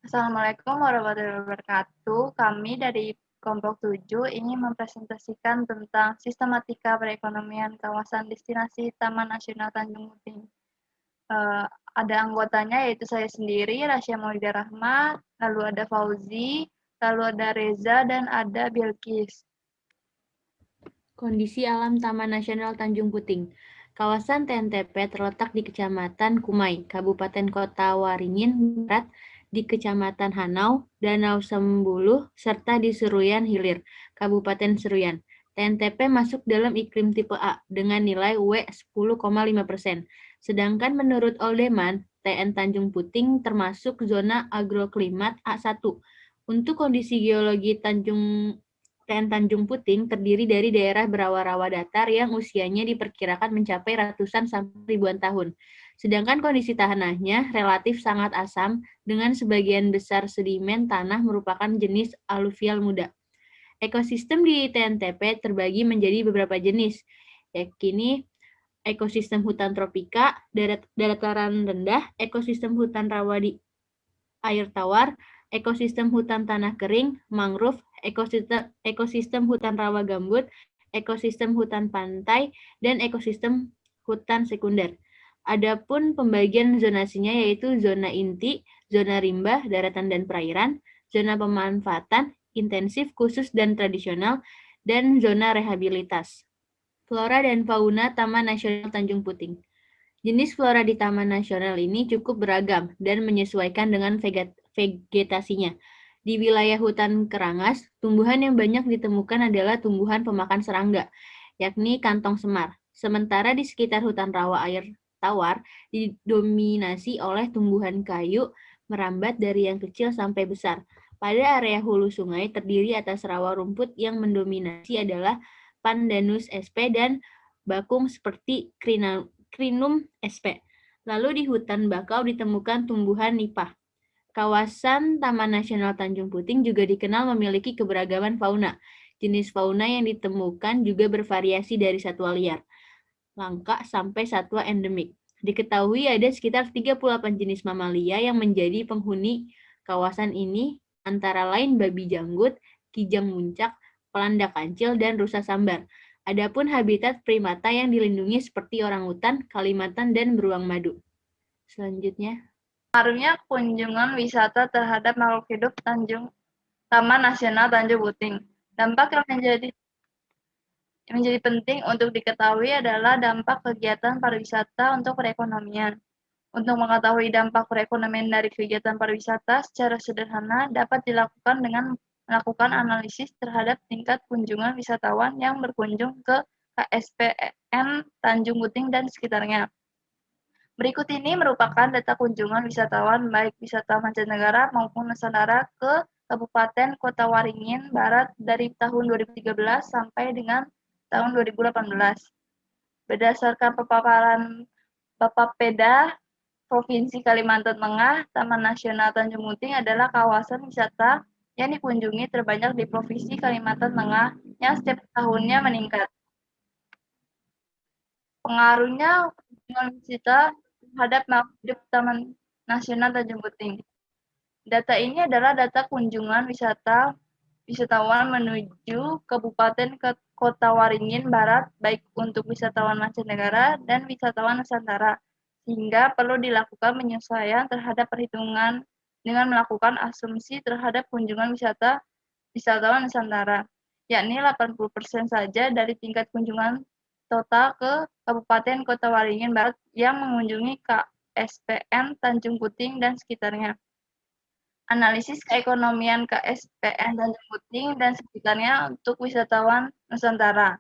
Assalamualaikum warahmatullahi wabarakatuh. Kami dari kelompok 7 ingin mempresentasikan tentang sistematika perekonomian kawasan destinasi Taman Nasional Tanjung Puting. Ada anggotanya yaitu saya sendiri, Rasya Maulida Rahma, lalu ada Fauzi, lalu ada Reza, dan ada Bilkis. Kondisi alam Taman Nasional Tanjung Puting. Kawasan TNTP terletak di Kecamatan Kumai, Kabupaten Kota Waringin Barat, di Kecamatan Hanau, Danau Sembuluh, serta di Seruyan Hilir, Kabupaten Seruyan. TNTP masuk dalam iklim tipe A dengan nilai W 10,5%. Sedangkan menurut Oldeman, TN Tanjung Puting termasuk zona agroklimat A1. Untuk kondisi geologi TN Tanjung Puting terdiri dari daerah berawa-rawa datar yang usianya diperkirakan mencapai ratusan sampai ribuan tahun. Sedangkan kondisi tanahnya relatif sangat asam dengan sebagian besar sedimen tanah merupakan jenis aluvial muda. Ekosistem di TNTP terbagi menjadi beberapa jenis, yakni ekosistem hutan tropika, dataran rendah, ekosistem hutan rawa di air tawar, ekosistem hutan tanah kering, mangrove, ekosistem hutan rawa gambut, ekosistem hutan pantai, dan ekosistem hutan sekunder. Adapun pembagian zonasinya yaitu zona inti, zona rimba, daratan dan perairan, zona pemanfaatan, intensif, khusus dan tradisional, dan zona rehabilitas. Flora dan fauna Taman Nasional Tanjung Puting. Jenis flora di Taman Nasional ini cukup beragam dan menyesuaikan dengan vegetasinya. Di wilayah hutan kerangas, tumbuhan yang banyak ditemukan adalah tumbuhan pemakan serangga, yakni kantong semar. Sementara di sekitar hutan rawa air tawar didominasi oleh tumbuhan kayu merambat dari yang kecil sampai besar. Pada area hulu sungai terdiri atas rawa rumput yang mendominasi adalah Pandanus sp dan bakung seperti Crinum sp. Lalu di hutan bakau ditemukan tumbuhan nipah. Kawasan Taman Nasional Tanjung Puting juga dikenal memiliki keberagaman fauna. Jenis fauna yang ditemukan juga bervariasi dari satwa liar, langka sampai satwa endemik. Diketahui ada sekitar 38 jenis mamalia yang menjadi penghuni kawasan ini, antara lain babi janggut, kijang muncak, pelanda kancil, dan rusa sambar. Adapun habitat primata yang dilindungi seperti orangutan, Kalimantan, dan beruang madu. Selanjutnya. Pengaruhnya kunjungan wisata terhadap makhluk hidup Taman Nasional Tanjung Puting. Dampak yang menjadi penting untuk diketahui adalah dampak kegiatan pariwisata untuk perekonomian. Untuk mengetahui dampak perekonomian dari kegiatan pariwisata secara sederhana dapat dilakukan dengan melakukan analisis terhadap tingkat kunjungan wisatawan yang berkunjung ke KSPN Tanjung Puting dan sekitarnya. Berikut ini merupakan data kunjungan wisatawan baik wisatawan mancanegara maupun nusantara ke Kabupaten Kota Waringin Barat dari tahun 2013 sampai dengan tahun 2018. Berdasarkan paparan Bapepda Provinsi Kalimantan Tengah, Taman Nasional Tanjung Puting adalah kawasan wisata yang dikunjungi terbanyak di Provinsi Kalimantan Tengah yang setiap tahunnya meningkat. Pengaruhnya kunjungan wisata terhadap makhluk hidup Taman Nasional Tanjung Puting. Data ini adalah data kunjungan wisatawan menuju Kabupaten Kota Waringin Barat, baik untuk wisatawan mancanegara dan wisatawan Nusantara, sehingga perlu dilakukan penyesuaian terhadap perhitungan dengan melakukan asumsi terhadap kunjungan wisatawan Nusantara, yakni 80% saja dari tingkat kunjungan total ke Kabupaten Kota Waringin Barat yang mengunjungi KSPN Tanjung Puting dan sekitarnya. Analisis keekonomian KSPN Tanjung Puting dan sekitarnya untuk wisatawan Nusantara.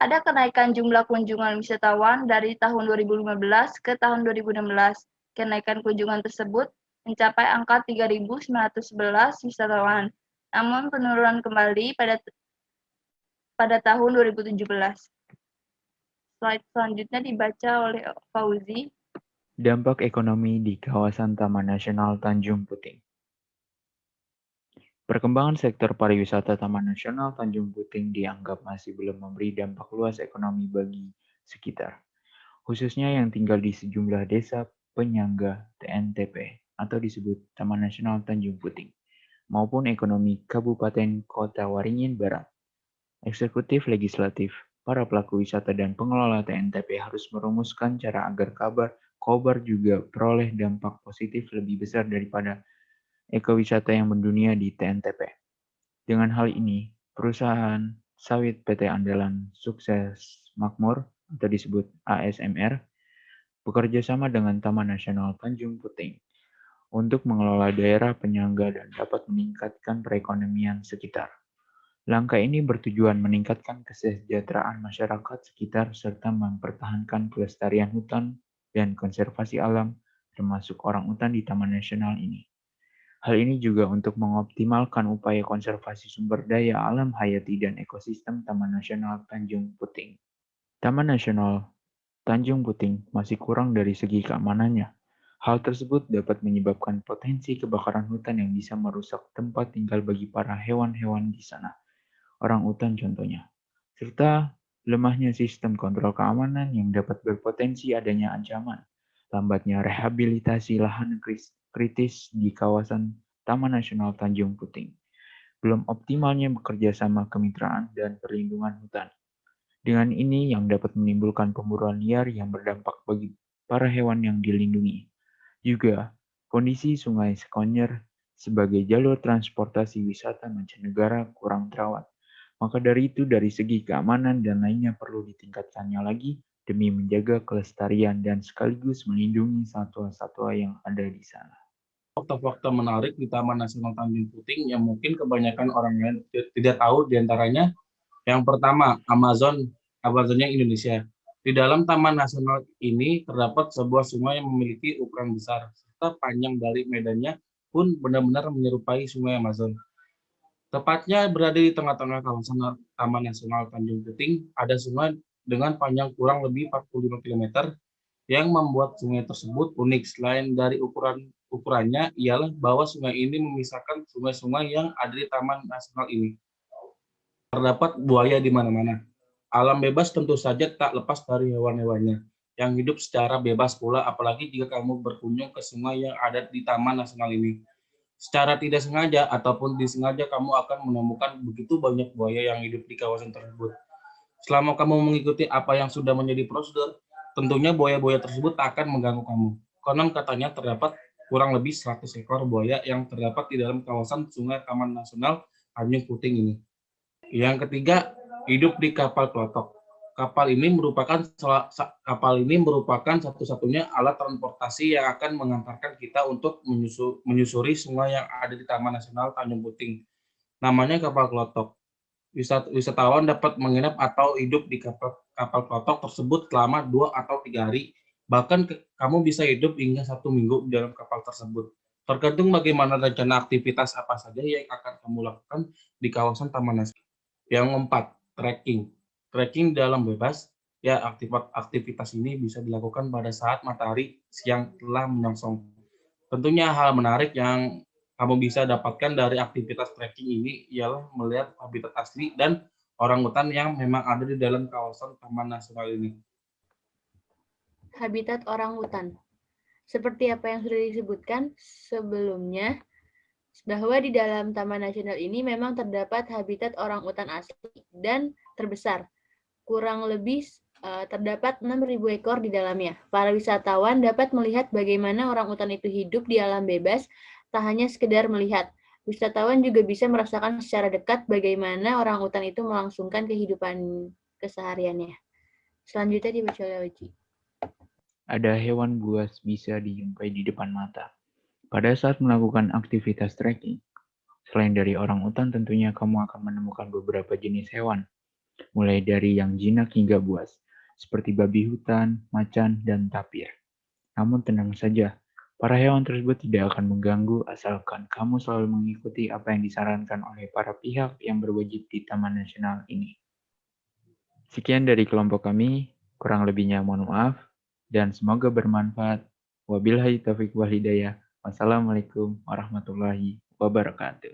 Ada kenaikan jumlah kunjungan wisatawan dari tahun 2015 ke tahun 2016. Kenaikan kunjungan tersebut mencapai angka 3.911 wisatawan, namun penurunan kembali pada tahun 2017. Slide selanjutnya dibaca oleh Fauzi. Dampak ekonomi di kawasan Taman Nasional Tanjung Puting. Perkembangan sektor pariwisata Taman Nasional Tanjung Puting dianggap masih belum memberi dampak luas ekonomi bagi sekitar, khususnya yang tinggal di sejumlah desa penyangga TNTP atau disebut Taman Nasional Tanjung Puting, maupun ekonomi Kabupaten Kota Waringin Barat. Eksekutif, legislatif, para pelaku wisata dan pengelola TNTP harus merumuskan cara agar Kobar juga peroleh dampak positif lebih besar daripada ekowisata yang mendunia di TNTP. Dengan hal ini, perusahaan sawit PT Andalan Sukses Makmur atau disebut ASMR bekerja sama dengan Taman Nasional Tanjung Puting untuk mengelola daerah penyangga dan dapat meningkatkan perekonomian sekitar. Langkah ini bertujuan meningkatkan kesejahteraan masyarakat sekitar serta mempertahankan pelestarian hutan dan konservasi alam, termasuk orang hutan di Taman Nasional ini. Hal ini juga untuk mengoptimalkan upaya konservasi sumber daya alam hayati dan ekosistem Taman Nasional Tanjung Puting. Taman Nasional Tanjung Puting masih kurang dari segi keamanannya. Hal tersebut dapat menyebabkan potensi kebakaran hutan yang bisa merusak tempat tinggal bagi para hewan-hewan di sana, orang utan contohnya, serta lemahnya sistem kontrol keamanan yang dapat berpotensi adanya ancaman, lambatnya rehabilitasi lahan kritis di kawasan Taman Nasional Tanjung Puting, belum optimalnya bekerja sama kemitraan dan perlindungan hutan. Dengan ini yang dapat menimbulkan pemburuan liar yang berdampak bagi para hewan yang dilindungi. Juga, kondisi Sungai Sekonyer sebagai jalur transportasi wisata mancanegara kurang terawat. Maka dari itu, dari segi keamanan dan lainnya perlu ditingkatkannya lagi demi menjaga kelestarian dan sekaligus melindungi satwa-satwa yang ada di sana. Fakta-fakta menarik di Taman Nasional Tanjung Puting yang mungkin kebanyakan orang lain tidak tahu diantaranya. Yang pertama, Amazonnya Indonesia. Di dalam Taman Nasional ini terdapat sebuah sungai yang memiliki ukuran besar, serta panjang dari medannya pun benar-benar menyerupai sungai Amazon. Tepatnya berada di tengah-tengah kawasan Taman Nasional Tanjung Puting, ada sungai dengan panjang kurang lebih 45 km yang membuat sungai tersebut unik. Selain dari ukurannya, ialah bahwa sungai ini memisahkan sungai-sungai yang ada di Taman Nasional ini. Terdapat buaya di mana-mana. Alam bebas tentu saja tak lepas dari hewan-hewannya yang hidup secara bebas pula, apalagi jika kamu berkunjung ke sungai yang ada di Taman Nasional ini. Secara tidak sengaja ataupun disengaja kamu akan menemukan begitu banyak buaya yang hidup di kawasan tersebut. Selama kamu mengikuti apa yang sudah menjadi prosedur, tentunya buaya-buaya tersebut tak akan mengganggu kamu. Konon katanya terdapat kurang lebih 100 ekor buaya yang terdapat di dalam kawasan sungai Taman Nasional Tanjung Puting ini. Yang ketiga, hidup di kapal klotok. Kapal ini merupakan satu-satunya alat transportasi yang akan mengantarkan kita untuk menyusuri sungai yang ada di Taman Nasional Tanjung Puting. Namanya kapal klotok. Wisatawan dapat menginap atau hidup di kapal klotok tersebut selama 2 atau 3 hari. Bahkan kamu bisa hidup hingga 1 minggu di dalam kapal tersebut. Tergantung bagaimana rencana aktivitas apa saja yang akan kamu lakukan di kawasan Taman Nasional. Yang keempat, trekking. Trekking dalam bebas, ya aktivitas ini bisa dilakukan pada saat matahari siang telah menyongsong. Tentunya hal menarik yang kamu bisa dapatkan dari aktivitas trekking ini ialah melihat habitat asli dan orangutan yang memang ada di dalam kawasan Taman Nasional ini. Habitat orangutan. Seperti apa yang sudah disebutkan sebelumnya, bahwa di dalam Taman Nasional ini memang terdapat habitat orangutan asli dan terbesar. Kurang lebih terdapat 6.000 ekor di dalamnya. Para wisatawan dapat melihat bagaimana orangutan itu hidup di alam bebas, tak hanya sekedar melihat. Wisatawan juga bisa merasakan secara dekat bagaimana orangutan itu melangsungkan kehidupan kesehariannya. Selanjutnya dibaca oleh Oji. Ada hewan buas bisa dijumpai di depan mata. Pada saat melakukan aktivitas trekking, selain dari orangutan tentunya kamu akan menemukan beberapa jenis hewan, mulai dari yang jinak hingga buas, seperti babi hutan, macan, dan tapir. Namun tenang saja, para hewan tersebut tidak akan mengganggu asalkan kamu selalu mengikuti apa yang disarankan oleh para pihak yang berwajib di Taman Nasional ini. Sekian dari kelompok kami, kurang lebihnya mohon maaf, dan semoga bermanfaat. Wabillahi taufiq wal hidayah. Wassalamualaikum warahmatullahi wabarakatuh.